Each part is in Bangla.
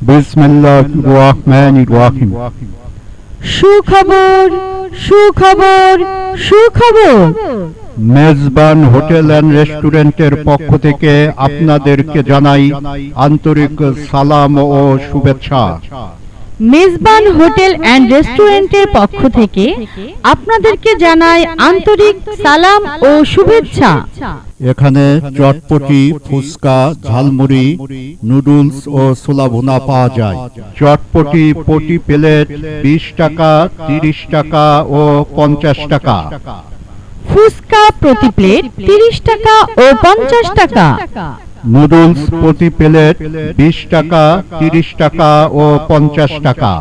বিসমিল্লাহির রহমানির রহিম। সুখবর সুখবর সুখবর। মেজবান হোটেল অ্যান্ড রেস্টুরেন্টের পক্ষ থেকে আপনাদেরকে জানাই আন্তরিক সালাম ও শুভেচ্ছা। মেজবান হোটেল অ্যান্ড রেস্টুরেন্টের পক্ষ থেকে আপনাদেরকে জানাই আন্তরিক সালাম ও শুভেচ্ছা। এখানে চটপটি, ফুচকা, ঝালমুড়ি, নুডলস ও ছোলা ভুনা পাওয়া যায়। চটপটি প্রতি প্লেট 20 টাকা, 30 টাকা ও 50 টাকা। ফুচকা প্রতি প্লেট 30 টাকা ও 50 টাকা। নুডলস প্রতি প্লেট 20 টাকা, 30 টাকা ও 50 টাকা।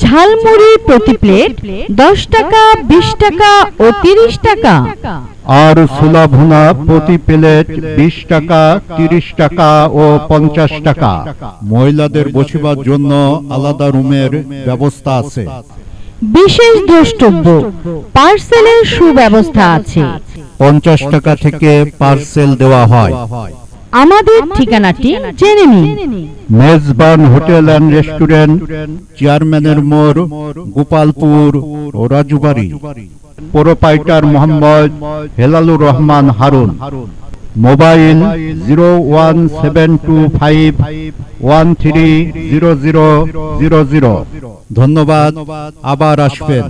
ঝালমুড়ি প্রতি প্লেট 10 টাকা, 20 টাকা ও 30 টাকা। আর ছোলা ভুনা প্রতি প্লেট 20 টাকা, 30 টাকা ও 50 টাকা। মহিলাদের বসিবার জন্য আলাদা রুমের ব্যবস্থা আছে। বিশেষ দ্রষ্টব্য, পার্সেলের সুব্যবস্থা আছে। 50 টাকা থেকে পার্সেল দেওয়া হয়। আমাদের ঠিকানাটি জেনে নিন। মেজবান হোটেল অ্যান্ড রেস্টুরেন্ট, চেয়ারম্যানের মোড়, গোপালপুর ও রাজুবাড়ি। প্রোপাইটার মোহাম্মদ হেলালুর রহমান হারুন। মোবাইল 01725130000। ধন্যবাদ, আবার আসবেন।